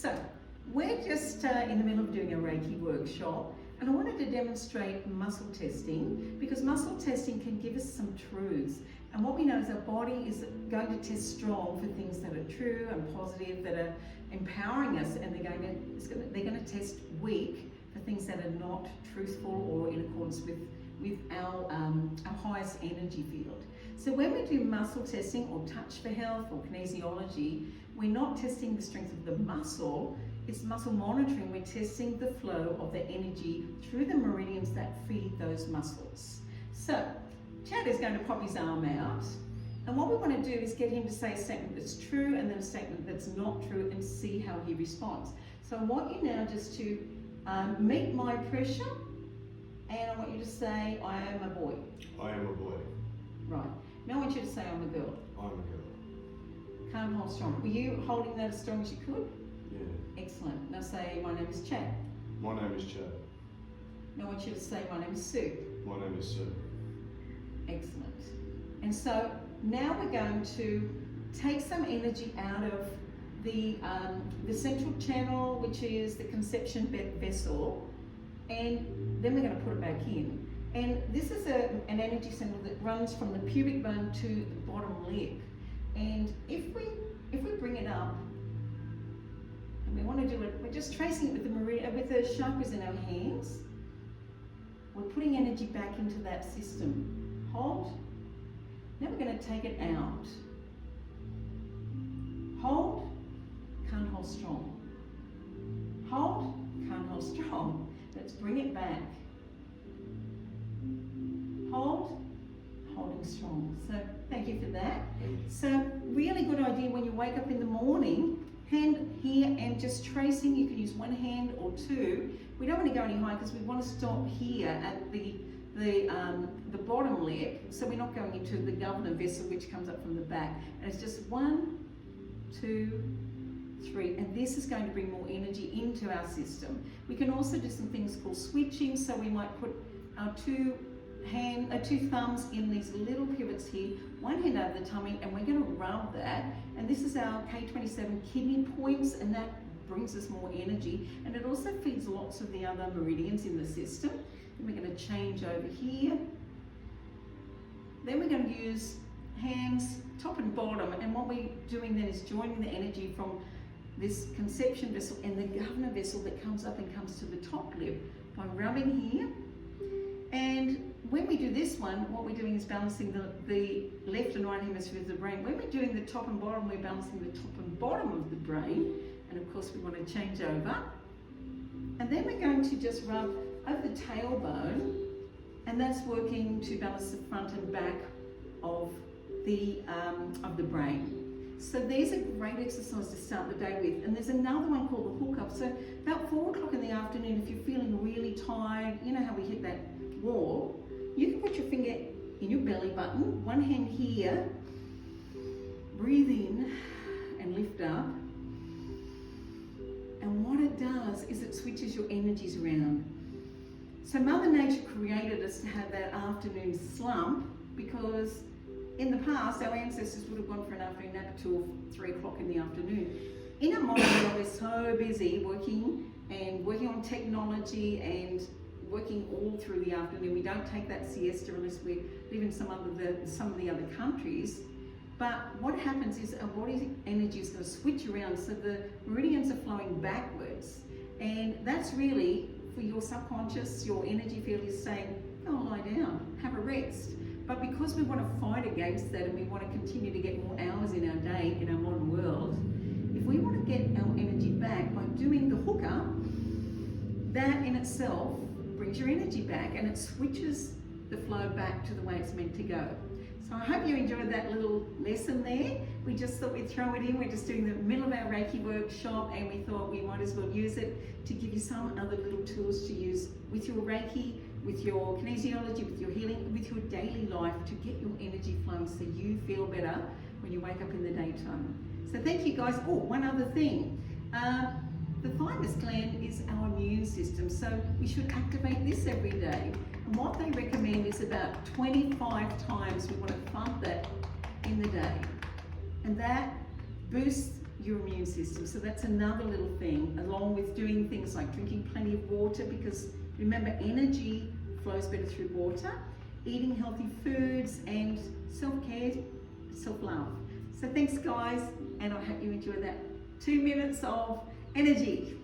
So, we're just in the middle of doing a Reiki workshop, and I wanted to demonstrate muscle testing because muscle testing can give us some truths. And what we know is our body is going to test strong for things that are true and positive, that are empowering us, and they're going to test weak for things that are not truthful or in accordance with our highest energy field. So when we do muscle testing or touch for health or kinesiology, we're not testing the strength of the muscle, it's muscle monitoring. We're testing the flow of the energy through the meridians that feed those muscles. So Chad is going to pop his arm out, and what we want to do is get him to say a statement that's true and then a statement that's not true and see how he responds. So I want you now just to meet my pressure, and I want you to say, I am a boy. I am a boy. Right. Now I want you to say, I'm a girl. I'm a girl. Calm, hold strong. Were you holding that as strong as you could? Yeah. Excellent. Now say, my name is Chad. My name is Chad. Now I want you to say, my name is Sue. My name is Sue. Excellent. And so now we're going to take some energy out of the central channel, which is the conception vessel, and then we're going to put it back in. And this is an energy center that runs from the pubic bone to the bottom lip. And if we bring it up, and we want to do it, we're just tracing it with the chakras in our hands. We're putting energy back into that system. Hold. Now we're going to take it out. Hold. Can't hold strong. Hold. Can't hold strong. Let's bring it back. Hold. Holding strong. So thank you for that. So really good idea when you wake up in the morning, hand here and just tracing. You can use one hand or two. We don't want to go any higher because we want to stop here at the bottom lip, so we're not going into the governor vessel which comes up from the back. And it's just 1, 2, 3, and this is going to bring more energy into our system. We can also do some things called switching, so we might put our two thumbs in these little pivots here, one hand over the tummy, and we're going to rub that. And this is our K27 kidney points, and that brings us more energy, and it also feeds lots of the other meridians in the system. Then we're going to change over here. Then we're going to use hands top and bottom, and what we're doing then is joining the energy from this conception vessel and the governor vessel that comes up and comes to the top lip by rubbing here. And when we do this one, what we're doing is balancing the left and right hemisphere of the brain. When we're doing the top and bottom, we're balancing the top and bottom of the brain. And of course we want to change over. And then we're going to just rub over the tailbone, and that's working to balance the front and back of the brain. So these are great exercises to start the day with. And there's another one called the hook up. So about 4 o'clock in the afternoon, if you're feeling really tired, you know how we hit that wall, you can put your finger in your belly button, one hand here, breathe in and lift up. And what it does is it switches your energies around. So Mother Nature created us to have that afternoon slump because in the past our ancestors would have gone for an afternoon nap till 3 o'clock in the afternoon. In our modern world, we're so busy working on technology and working all through the afternoon. We don't take that siesta unless we live in some of the other countries. But what happens is our body's energy is going to switch around, so the meridians are flowing backwards. And that's really, for your subconscious, your energy field is saying, go lie down, have a rest. But because we want to fight against that and we want to continue to get more hours in our day in our modern world, if we want to get our energy back by doing the hookup, that in itself brings your energy back and it switches the flow back to the way it's meant to go. So I hope you enjoyed that little lesson there. We just thought we'd throw it in. We're just doing the middle of our Reiki workshop, and we thought we might as well use it to give you some other little tools to use with your Reiki, with your kinesiology, with your healing, with your daily life to get your energy flowing so you feel better when you wake up in the daytime. So thank you guys. Oh, one other thing. The thymus gland is our immune system, so we should activate this every day. And what they recommend is about 25 times we want to pump that in the day. And that boosts your immune system. So that's another little thing, along with doing things like drinking plenty of water, because remember, energy flows better through water, eating healthy foods, and self-care, self-love. So thanks guys, and I hope you enjoy that 2 minutes of energy.